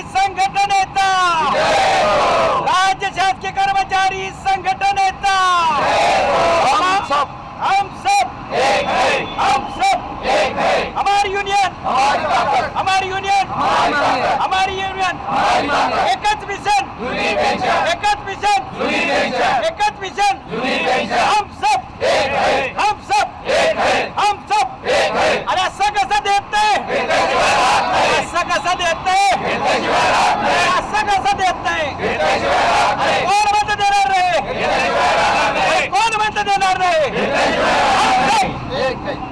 संघटनेचा, राज्य शासकीय कर्मचारी संघटनेचा हम सब एक है, हम सब एक है। हमारी यूनियन हमारी यूनियन हमारी यूनियन एकच मिशन, एकच मिशन, एकच मिशन, हम सब एक है, हम सब एक है, हम सब एक है। अरे असं कसं देते, असं कसं देते, असं कसं देते, कोण मत देणार नाही, कोण मत देणार नाही,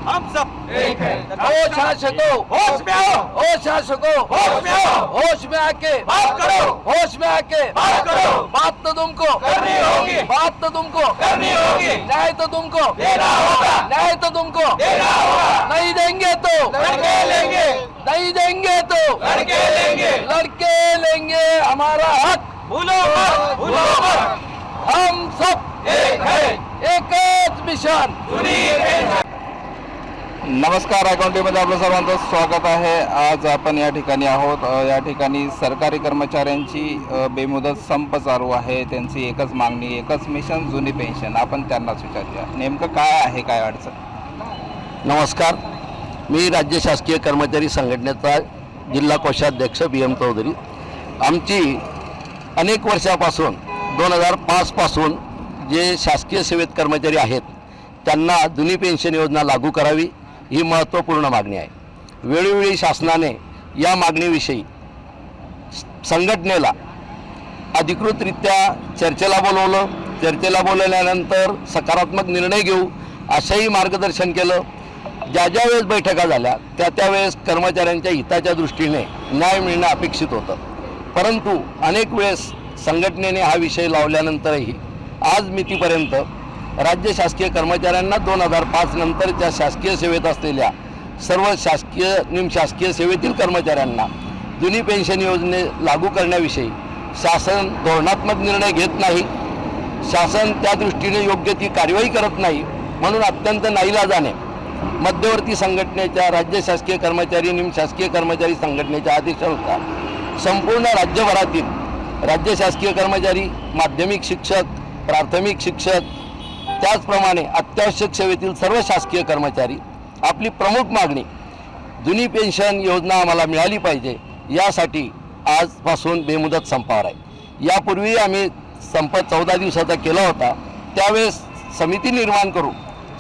हम सब एक है। ओ शासकों, होश में आओ, ओ शासकों, होश में आओ, होश में आके बात करो, होश में आके बात करो, बात तो तुमको करनी होगी, बात तो तुमको करनी होगी, न्याय तो तुमको देना होगा, न्याय तो तुमको देना होगा, नहीं देंगे तो लड़के लेंगे, नहीं देंगे तो लड़के लेंगे, लड़के लेंगे हमारा हक। भूलो मत, भूलो मत, हम सब एक है, एकच मिशन। नमस्कार, अकाउंटीमध्ये आपलं सर्वांचं स्वागत आहे। आज आपण या ठिकाणी आहोत। या ठिकाणी सरकारी कर्मचाऱ्यांची बेमुदत संप चालू आहे। त्यांची एकच मागणी, एकच मिशन, जुनी पेन्शन। आपण त्यांनाच विचारूया नेमकं काय आहे, काय अडचण। नमस्कार, मी राज्य शासकीय कर्मचारी संघटनेचा जिल्हा कोषाध्यक्ष BM चौधरी। आमची अनेक वर्षापासून 2005 पासून जे शासकीय सेवेत कर्मचारी आहेत त्यांना जुनी पेन्शन योजना लागू करावी ही महत्त्वपूर्ण मागणी आहे। वेळोवेळी शासनाने या मागणीविषयी संघटनेला अधिकृतरित्या चर्चेला बोलवलं। चर्चेला बोलवल्यानंतर सकारात्मक निर्णय घेऊ असंही मार्गदर्शन केलं। ज्या ज्या वेळेस बैठका झाल्या त्यावेळेस कर्मचाऱ्यांच्या हिताच्या दृष्टीने न्याय मिळणं अपेक्षित होतं, परंतु अनेक वेळेस संघटनेने हा विषय लावल्यानंतरही आज मितीपर्यंत राज्य शासकीय कर्मचाऱ्यांना 2005 नंतरच्या शासकीय सेवेत असलेल्या सर्व शासकीय निमशासकीय सेवेतील कर्मचाऱ्यांना जुनी पेन्शन योजने लागू करण्याविषयी शासन धोरणात्मक निर्णय घेत नाही। शासन त्या दृष्टीने योग्य ती कार्यवाही करत नाही। म्हणून अत्यंत नाईलाजाने मध्यवर्ती संघटनेच्या राज्य शासकीय कर्मचारी निमशासकीय कर्मचारी संघटनेच्या आदेशानुसार संपूर्ण राज्यभरातील राज्य शासकीय कर्मचारी, माध्यमिक शिक्षक, प्राथमिक शिक्षक, त्याचप्रमाणे अत्यावश्यक सेवेतील सर्व शासकीय कर्मचारी आपली प्रमुख मागणी जुनी पेन्शन योजना आम्हाला मिळाली पाहिजे यासाठी आजपासून बेमुदत संपावर आहे। यापूर्वी आम्ही संप 14 दिवसाचा केला होता। त्यावेळेस समिती निर्माण करू,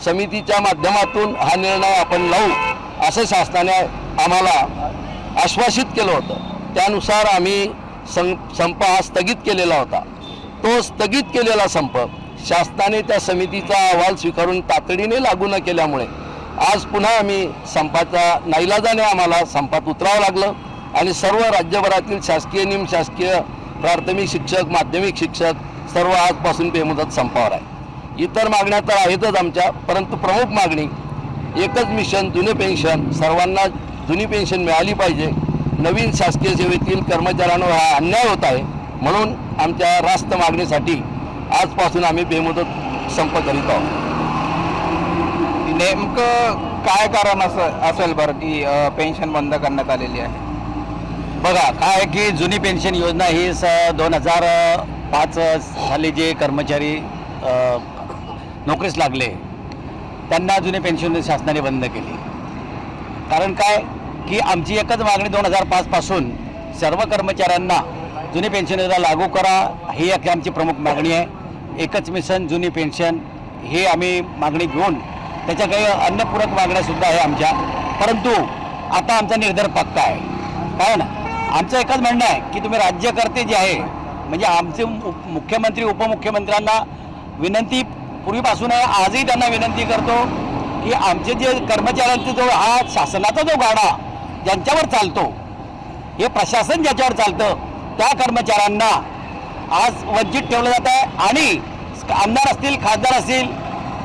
समितीच्या माध्यमातून हा निर्णय आपण लावू असं शासनाने आम्हाला आश्वासित केलं होतं। त्यानुसार आम्ही संप हा स्थगित केलेला होता। तो स्थगित केलेला संप शासनाने त्या समितीचा अहवाल स्वीकारून तातडीने लागू न केल्यामुळे आज पुन्हा आम्ही संपाचा नाईलाजाने आम्हाला संपात उतरावं लागलं आणि सर्व राज्यभरातील शासकीय निमशासकीय प्राथमिक शिक्षक, माध्यमिक शिक्षक सर्व आजपासून बेमुदत संपावर आहे। इतर मागण्या तर आहेतच आमच्या, परंतु प्रमुख मागणी एकच मिशन, जुने पेन्शन, सर्वांना जुनी पेन्शन मिळाली पाहिजे। नवीन शासकीय सेवेतील कर्मचाऱ्यांवर हा अन्याय होत आहे, म्हणून आमच्या रास्त मागणीसाठी आजपासून आम्ही बेमुदत संप करीत आहोत। नेमकं काय कारण असेल बरं की पेन्शन बंद करण्यात आलेली आहे? बघा काय की जुनी पेन्शन योजना ही 2005 साली जे कर्मचारी नोकरीस लागले त्यांना जुनी पेन्शन शासनाने बंद केली। कारण काय की आमची एकच मागणी 2005 पासून सर्व कर्मचाऱ्यांना जुनी पेन्शन योजना लागू करा ही एक आमची प्रमुख मागणी आहे। एकच मिशन, जुनी पेन्शन हे आम्ही मागणी घेऊन त्याच्या काही अन्य पूरक मागण्यासुद्धा आहे आमच्या, परंतु आता आमचा निर्धार पक्का आहे। काय ना आमचं एकच म्हणणं आहे की तुम्ही राज्यकर्ते जे आहे म्हणजे आमचे मुख्यमंत्री उपमुख्यमंत्र्यांना विनंती पूर्वीपासून आहे, आजही त्यांना विनंती करतो की आमचे जे कर्मचाऱ्यांचा जो हा शासनाचा जो गाडा ज्यांच्यावर चालतो, हे प्रशासन ज्याच्यावर चालतं त्या कर्मचाऱ्यांना आज वंचित ठेवलं जात आहे आणि आमदार असतील, खासदार असतील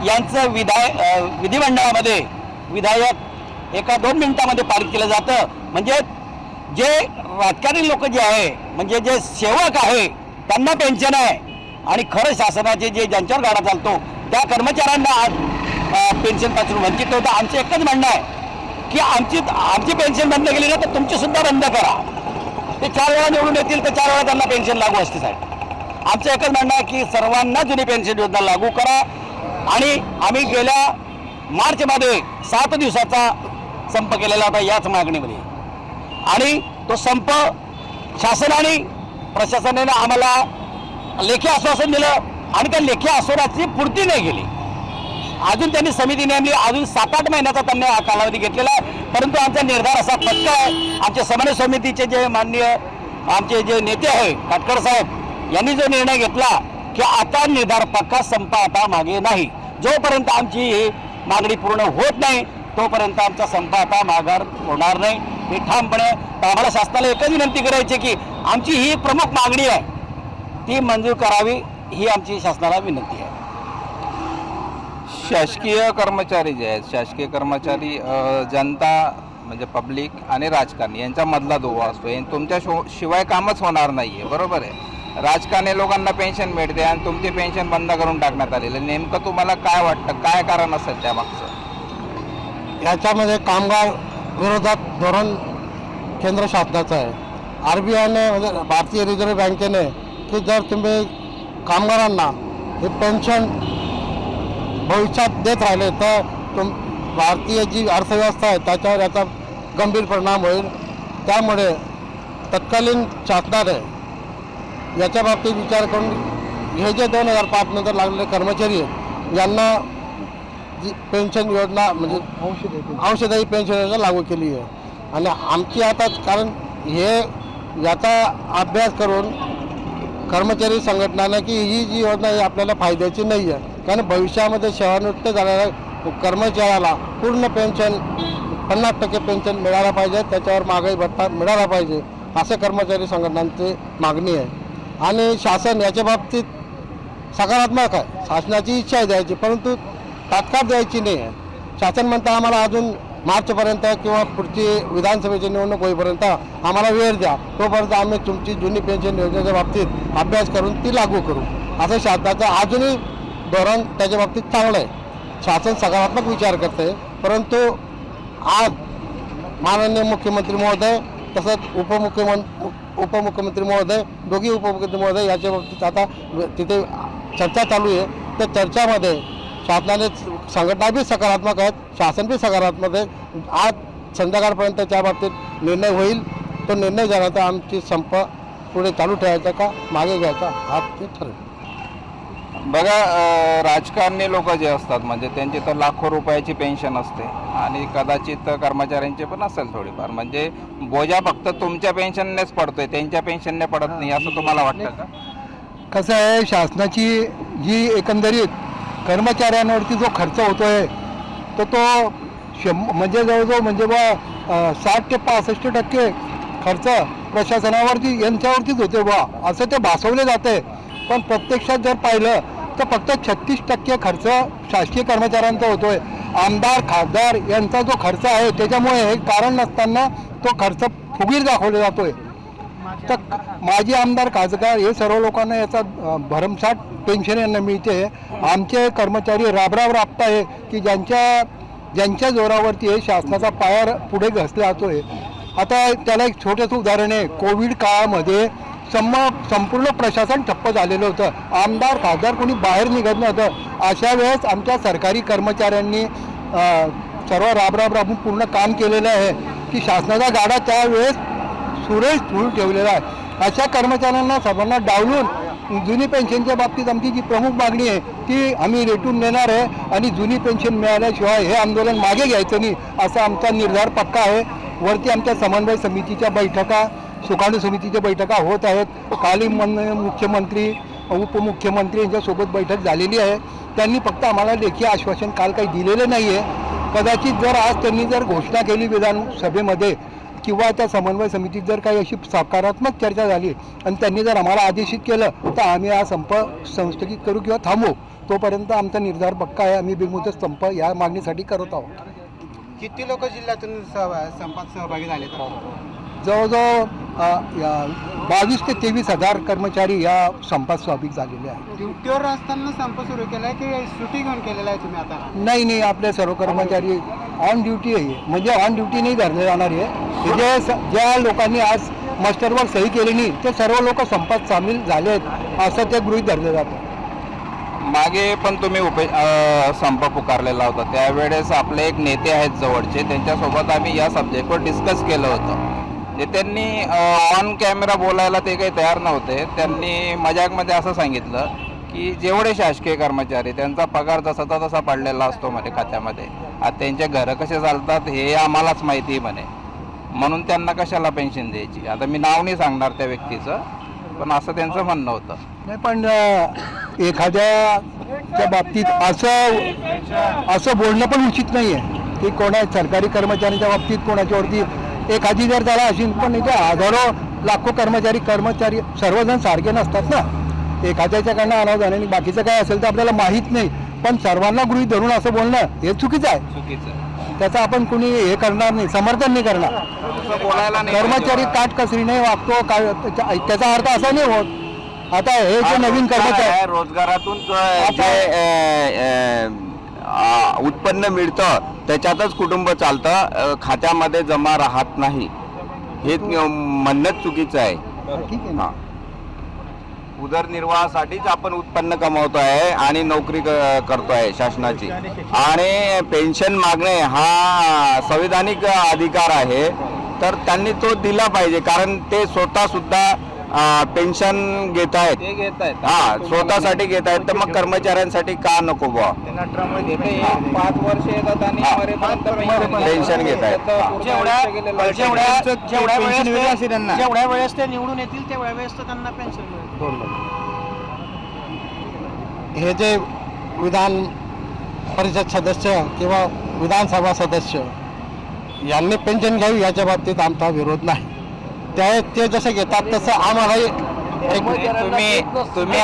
यांचं विधिमंडळामध्ये विधायक 1-2 मिनिटामध्ये पारित केलं जातं। म्हणजे जे राजकारणी लोक जे आहे म्हणजे जे सेवक आहे त्यांना पेन्शन आहे आणि खरं शासनाचे जे ज्यांच्यावर गाडा चालतो त्या कर्मचाऱ्यांना आज पेन्शनपासून वंचित ठेवतं। आमचं एकच म्हणणं आहे की आमची पेन्शन बंद केली ना तर तुमची सुद्धा बंद करा। ते 4 वेळा निवडून येतील तर 4 वेळा त्यांना पेन्शन लागू असते साहेब. आमचं एकच म्हणणं आहे की सर्वांना जुनी पेन्शन योजना लागू करा. आणि आम्ही गेल्या मार्चमध्ये 7 दिवसाचा संप केलेला होता याच मागणीमध्ये. आणि तो संप शासनाने प्रशासनाने आम्हाला लेखी आश्वासन दिलं आणि त्या लेखी आश्वासनाची पूर्ती नाही केली. अजून त्यांनी समिती नेमली, अजून 7-8 महिन्याचा त्यांनी हा कालावधी घेतलेला आहे. परंतु आमचा निर्धार असा पक्का आहे. आमच्या समन्वय समितीचे जे माननीय आमचे जे नेते आहे काटकर साहेब यांनी जो निर्णय घेतला की आता निर्धार पक्का, संप आता मागे नाही. जोपर्यंत आमची ही मागणी पूर्ण होत नाही तोपर्यंत आमचा संप आता माघार होणार नाही हे ठामपणे. तर आम्हाला शासनाला एकच विनंती करायची की आमची ही प्रमुख मागणी आहे ती मंजूर करावी ही आमची शासनाला विनंती आहे. शासकीय कर्मचारी जे आहेत, शासकीय कर्मचारी जनता म्हणजे पब्लिक आणि राजकारणी यांच्यामधला दुवा असतो. तुमच्या शिवाय कामच होणार नाही आहे, बरोबर आहे. राजकारणी लोकांना पेन्शन मिळते आणि तुमची पेन्शन बंद करून टाकण्यात आलेलं आहे. नेमकं तुम्हाला काय वाटतं, काय कारण असेल त्यामागचं? याच्यामध्ये कामगार विरोधात धोरण केंद्र शासनाचं आहे. RBIने म्हणजे भारतीय रिझर्व्ह बँकेने की जर तुम्ही कामगारांना हे पेन्शन भविष्यात देत राहिले तर भारतीय जी अर्थव्यवस्था आहे त्याच्यावर याचा गंभीर परिणाम होईल. त्यामुळे तत्कालीन शासनाने याच्या बाबतीत विचार करून हे जे 2005 नंतर लागलेले कर्मचारी आहेत यांना जी पेन्शन योजना म्हणजे अंशदायी पेन्शन योजना लागू केली आहे. आणि आमची आता कारण हे याचा अभ्यास करून कर्मचारी संघटनाने की ही जी योजना ही आपल्याला फायद्याची नाही आहे. कारण भविष्यामध्ये सेवानिवृत्त झालेल्या कर्मचाऱ्याला पूर्ण पेन्शन 50% पेन्शन मिळायला पाहिजे, त्याच्यावर महागाई भत्ता मिळाला पाहिजे असे कर्मचारी संघटनांची मागणी आहे. आणि शासन याच्या बाबतीत सकारात्मक आहे. शासनाची इच्छा आहे द्यायची, परंतु तात्काळ द्यायची नाही आहे. शासन म्हणतं आम्हाला अजून मार्चपर्यंत किंवा पुढची विधानसभेची निवडणूक होईपर्यंत आम्हाला वेळ द्या, तोपर्यंत आम्ही तुमची जुनी पेन्शन योजनेच्या बाबतीत अभ्यास करून ती लागू करू असं शासनाचं अजूनही धोरण त्याच्या बाबतीत चांगलं आहे. शासन सकारात्मक विचार करते. परंतु आज माननीय मुख्यमंत्री महोदय तसंच उपमुख्यमंत्री महोदय, दोघी उपमुख्यमंत्री महोदय याच्या बाबतीत आता तिथे चर्चा चालू आहे. त्या चर्चामध्ये शासनाने संघटना बी सकारात्मक आहेत, शासन बी सकारात्मक आहे. आज संध्याकाळपर्यंत त्या बाबतीत निर्णय होईल. तो निर्णय झाल्यानंतर आमची संप पुढे चालू ठेवायचा का मागे घ्यायचा हा ते ठरेल. बघा, राजकारणी लोक जे असतात म्हणजे त्यांची तर लाखो रुपयाची पेन्शन असते आणि कदाचित कर्मचाऱ्यांची पण असेल थोडीफार. म्हणजे बोजा फक्त तुमच्या पेन्शननेच पडतोय, त्यांच्या पेन्शनने पडत नाही असं तुम्हाला वाटतं का? कसं आहे, शासनाची जी एकंदरीत कर्मचाऱ्यांवरती जो खर्च होतो आहे तो म्हणजे जवळजवळ म्हणजे 60 ते 65% खर्च प्रशासनावरती यांच्यावरतीच होते असं ते भासवले जाते. पण प्रत्यक्षात जर पाहिलं तर फक्त 36% खर्च शासकीय कर्मचाऱ्यांचा होतोय. आमदार खासदार यांचा जो खर्च आहे त्याच्यामुळे हे कारण नसताना तो खर्च फुगीर दाखवला जातोय. तर माजी आमदार खासदार हे सर्व लोकांना याचा भरमसाठ पेन्शन यांना मिळते. आमचे कर्मचारी राबराब राबत आहे की ज्यांच्या जोरावरती हे शासनाचा पाया पुढे घसला जातोय. आता त्याला एक छोटंसं उदाहरण आहे. कोविड काळामध्ये संपूर्ण प्रशासन ठप्प झालेलं होतं. आमदार खासदार कोणी बाहेर निघत नव्हतं. अशा वेळेस आमच्या सरकारी कर्मचाऱ्यांनी सर्व राबून पूर्ण काम केलेलं आहे की शासनाचा गाडा त्यावेळेस सुरेश सुरू ठेवलेला आहे. अशा कर्मचाऱ्यांना सर्वांना डावलून जुनी पेन्शनच्या बाबतीत आमची जी प्रमुख मागणी आहे ती आम्ही रेटून नेणार आहे आणि जुनी पेन्शन मिळाल्याशिवाय हे आंदोलन मागे घ्यायचं नाही असा आमचा निर्धार पक्का आहे. वरती आमच्या समन्वय समितीच्या बैठका, सुकाणू समितीच्या बैठका होत आहेत. कालही मुख्यमंत्री उपमुख्यमंत्री यांच्यासोबत बैठक झालेली आहे. त्यांनी फक्त आम्हाला लेखी आश्वासन काल काही दिलेलं नाही आहे. कदाचित जर आज त्यांनी जर घोषणा केली विधानसभेमध्ये किंवा त्या समन्वय समितीत जर काही अशी सकारात्मक चर्चा झाली आणि त्यांनी जर आम्हाला आदेशित केलं तर आम्ही हा संप संस्थगित करू किंवा थांबवू. तोपर्यंत आमचा निर्धार पक्का आहे. आम्ही बिनमुदत संप या मागणीसाठी करत आहोत. किती लोक जिल्ह्यातून संपात सहभागी झाले? जवळजवळ 22 ते 23 हजार कर्मचारी या संपात सहभागी झालेले आहेत. ड्युटीवर असताना संप सुरू केला आहे की सुट्टी घेऊन केलेला आहे तुम्ही आता? नाही, आपले सर्व कर्मचारी ऑन ड्युटी आहे. म्हणजे ऑन ड्युटी नाही धरले जाणार आहे. ज्या लोकांनी आज मस्टरवर सही केली नाही ते सर्व लोक संपात सामील झाले आहेत असं ते गृहीत धरले जातं. मागे पण तुम्ही संप पुकारलेला होता, त्यावेळेस आपले एक नेते आहेत जवळचे, त्यांच्यासोबत आम्ही या सब्जेक्टवर डिस्कस केलं होतं. ते त्यांनी ऑन कॅमेरा बोलायला ते काही तयार नव्हते. त्यांनी मजाकमध्ये असं सांगितलं की जेवढे शासकीय कर्मचारी त्यांचा पगार जसाचा तसा पडलेला असतो म्हणे खात्यामध्ये, आता त्यांचे घरं कसे चालतात हे आम्हालाच माहिती म्हणे, म्हणून त्यांना कशाला पेन्शन द्यायची. आता मी नाव नाही सांगणार त्या व्यक्तीचं, पण असं त्यांचं म्हणणं होतं. नाही पण एखाद्याच्या बाबतीत असं बोलणं पण उचित नाही आहे की कोणा सरकारी कर्मचाऱ्यांच्या बाबतीत कोणाच्यावरती एखादी जर त्याला अशी पण नाही तर हजारो लाखो कर्मचारी सर्वजण सारखे नसतात ना. एखाद्याच्याकडनं अनावधान आणि बाकीचं काय असेल तर आपल्याला माहीत नाही, पण सर्वांना गृहीत धरून असं बोलणं हे चुकीचं आहे. त्याचं आपण कुणी हे करणार नाही, समर्थन नाही करणार. बोलायला नाही कर्मचारी काटकसरीने वागतो त्याचा अर्थ असा नाही होत. आता हे जे नवीन कर्मचारी रोजगारातून उत्पन्न मिळतं त्याच्यातच कुटुंब चालतं, खात्यामध्ये जमा राहत नाही, हे म्हणणंच चुकीचं आहे. ठीक आहे ना. उदरनिर्वाहासाठीच आपण उत्पन्न कमवतो आहे आणि नोकरी करतो आहे शासनाची, आणि पेन्शन मागणे हा संविधानिक अधिकार आहे, तर त्यांनी तो दिला पाहिजे. कारण ते स्वतः सुद्धा पेन्शन घेत आहेत, ते घेत आहेत. हा स्वतःसाठी घेत आहेत, तर मग कर्मचाऱ्यांसाठी का नको बुवा? त्यांना टर्म घेते 5 वर्ष येतात आणि मरेपर्यंत पेन्शन घेत आहेत. जेवढ्या वेळेस ते निवडून येतील तेवढ्या वेळेस तर त्यांना पेन्शन मिळेल. हे जे विधान परिषद सदस्य किंवा विधानसभा सदस्य यांनी पेन्शन घ्यावी याच्या बाबतीत आमचा विरोध नाही. ते जसे घेतात तसं आम्हालाही तुम्ही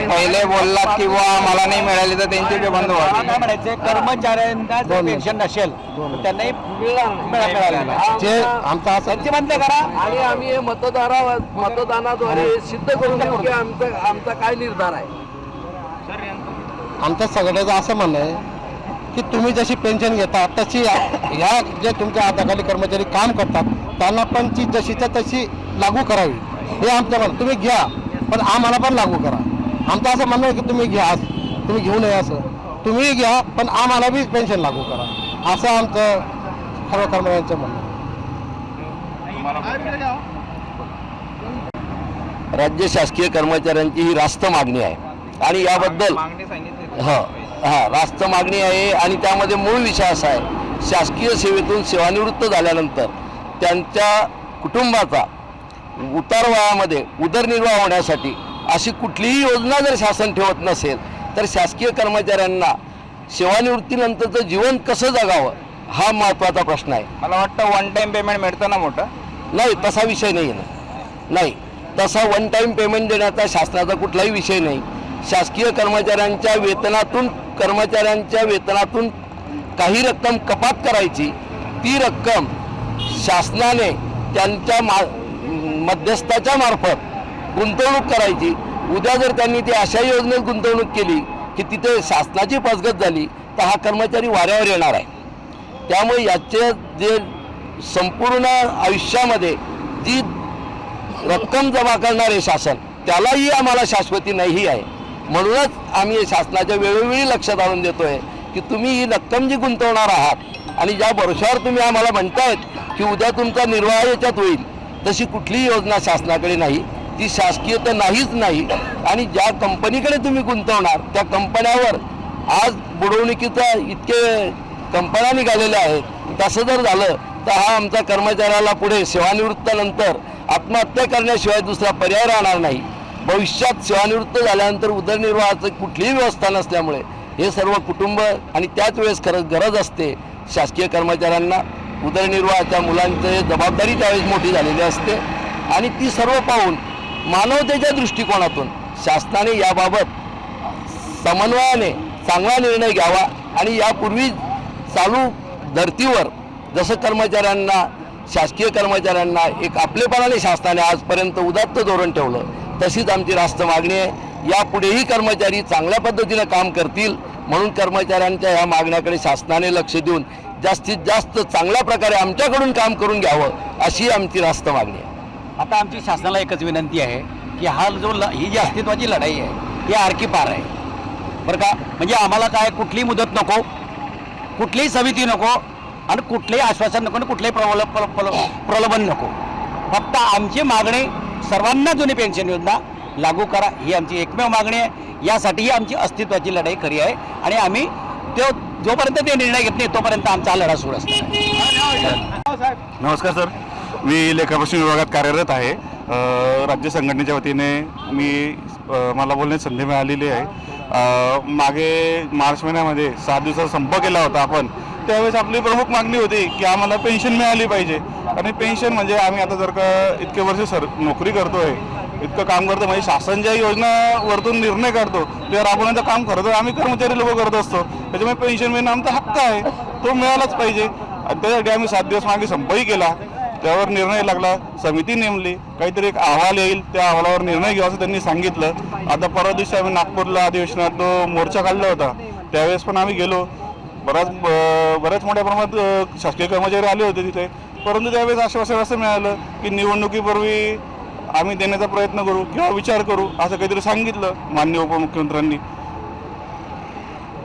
पहिले बोललात किंवा मला नाही मिळाली तर त्यांचे जे बंद काय म्हणायचे, कर्मचाऱ्यांना जर पेन्शन नसेल तर त्यांनाही मिळालं जे आमचा असं बंद करा. आणि आम्ही हे मतदानाद्वारे सिद्ध करून देऊ की आमचा काय निर्धार आहे. आमचं सगळ्याचं असं म्हणणं आहे की तुम्ही जशी पेन्शन घेता तशी ह्या जे तुमच्या हाताखाली कर्मचारी काम करतात त्यांना पण ती जशीच्या तशी लागू करावी हे आमचं म्हणणं. तुम्ही घ्या पण आम्हाला पण लागू करा. आमचं असं म्हणणं आहे की तुम्ही घ्या, तुम्ही घेऊ नये असं, तुम्ही घ्या पण आम्हाला बी पेन्शन लागू करा, असं आमचं सर्व कर्मचाऱ्यांचं म्हणणं आहे. राज्य शासकीय कर्मचाऱ्यांची ही रास्त मागणी आहे आणि याबद्दल मागणी सांगितली. हा रास्त मागणी आहे. आणि त्यामध्ये मूळ विषय असा आहे, शासकीय सेवेतून सेवानिवृत्त झाल्यानंतर त्यांच्या कुटुंबाचा उतारवयामध्ये उदरनिर्वाह होण्यासाठी अशी कुठलीही योजना जर शासन ठेवत नसेल तर शासकीय कर्मचाऱ्यांना सेवानिवृत्तीनंतरचं जीवन कसं जगावं हा महत्त्वाचा प्रश्न आहे. मला वाटतं वन टाइम पेमेंट मिळतं ना मोठं. नाही, तसा विषय नाही आहे ना. नाही, तसा वन टाईम पेमेंट देण्याचा शासनाचा कुठलाही विषय नाही. शासकीय कर्मचाऱ्यांच्या वेतनातून काही रक्कम कपात करायची, ती रक्कम शासनाने त्यांच्या मध्यस्थाच्या मार्फत गुंतवणूक करायची. उद्या जर त्यांनी ती अशा योजनेत गुंतवणूक केली की तिथे शासनाची फसगत झाली तर हा कर्मचारी वाऱ्यावर येणार आहे. त्यामुळे याचे जे संपूर्ण आयुष्यामध्ये जी रक्कम जमा करणारे शासन त्यालाही आम्हाला शाश्वती नाही आहे. म्हणूनच आम्ही शासनाच्या वेळोवेळी लक्षात आणून देतोय की तुम्ही ही रक्कम जी गुंतवणार आहात आणि ज्या भरोशावर तुम्ही आम्हाला म्हणतायत की उद्या तुमचा निर्वाह याच्यात होईल, तशी कुठलीही योजना शासनाकडे नाही, ती शासकीय तर नाहीच नाही. आणि ज्या कंपनीकडे तुम्ही गुंतवणार त्या कंपन्यावर आज बुडवणुकीचा इतके कंपन्या निघालेल्या आहेत. तसं जर झालं तर हा आमचा कर्मचाऱ्याला पुढे सेवानिवृत्तानंतर आत्महत्या करण्याशिवाय दुसरा पर्याय राहणार नाही. भविष्यात सेवानिवृत्त झाल्यानंतर उदरनिर्वाहाचं कुठलीही व्यवस्था नसल्यामुळे हे सर्व कुटुंब आणि त्याच वेळेस गरज असते शासकीय कर्मचाऱ्यांना उदरनिर्वाहाच्या मुलांची जबाबदारी त्यावेळेस मोठी झालेली असते. आणि ती सर्व पाहून मानवतेच्या दृष्टिकोनातून शासनाने याबाबत समन्वयाने चांगला निर्णय घ्यावा. आणि यापूर्वी चालू धर्तीवर जसं कर्मचाऱ्यांना शासकीय कर्मचाऱ्यांना एक आपलेपणाने शासनाने आजपर्यंत उदात्त धोरण ठेवलं, तशीच आमची रास्त मागणी आहे. यापुढेही कर्मचारी चांगल्या पद्धतीनं काम करतील म्हणून कर्मचाऱ्यांच्या ह्या मागण्याकडे शासनाने लक्ष देऊन जास्तीत जास्त चांगल्या प्रकारे आमच्याकडून काम करून घ्यावं अशी आमची रास्त मागणी आहे. आता आमची शासनाला एकच विनंती आहे की हा जो ही जी अस्तित्वाची लढाई आहे ही आरकी पार आहे बरं का. म्हणजे आम्हाला काय कुठलीही मुदत नको, कुठलीही समिती नको आणि कुठलंही आश्वासन नको आणि कुठलंही प्रलोभन नको. फक्त आमची मागणी सर्वांना जुनी पेन्शन योजना लागू करा ही आमची एकमेव मागणी आहे. यासाठी ही आमची अस्तित्वाची लढाई खरी आहे आणि आम्ही जोपर्यंत ते निर्णय घेत नाही तोपर्यंत आमचा हा लढा सुरू असणार आहे. नमस्कार सर, मी लेखापरीक्षण विभागात कार्यरत आहे. राज्य संघटनेच्या वतीने मला बोलण्याची संधी मिळालेली आहे. मागे मार्च महिन्यामध्ये 7 दिवसाचा संप केला होता आपण. त्यावेळेस आपली प्रमुख मागणी होती की आम्हाला पेन्शन मिळाली पाहिजे. आणि पेन्शन म्हणजे आम्ही आता जर का इतके वर्ष नोकरी करतोय, इतकं काम करतो, म्हणजे शासन ज्या योजना वरतून निर्णय काढतो त्यावर आपण आता काम करतो, आम्ही कर्मचारी लोक करत असतो. त्याच्यामुळे पेन्शन मिळणं आमचा हक्क आहे, तो मिळालाच पाहिजे. आणि त्यासाठी आम्ही 7 दिवस मागे संपही केला. त्यावर निर्णय लागला, समिती नेमली, काहीतरी एक अहवाल येईल, त्या अहवालावर निर्णय घ्यावा असं त्यांनी सांगितलं. आता परवा दिवशी आम्ही नागपूरला अधिवेशनात तो मोर्चा काढला होता, त्यावेळेस पण आम्ही गेलो. बऱ्याच मोठ्या प्रमाणात शासकीय कर्मचारी आले होते तिथे. परंतु त्यावेळेस आश्वासन असं मिळालं की निवडणुकीपूर्वी आम्ही देण्याचा प्रयत्न करू किंवा विचार करू असं काहीतरी सांगितलं माननीय उपमुख्यमंत्र्यांनी.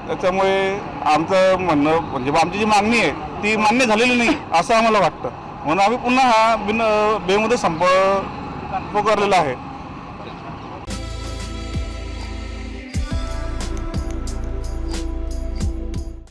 त्याच्यामुळे आमचं म्हणणं म्हणजे आमची जी मागणी आहे ती मान्य झालेली नाही असं आम्हाला वाटतं. म्हणून आम्ही पुन्हा हा बेमुदत संप पुकारलेला आहे.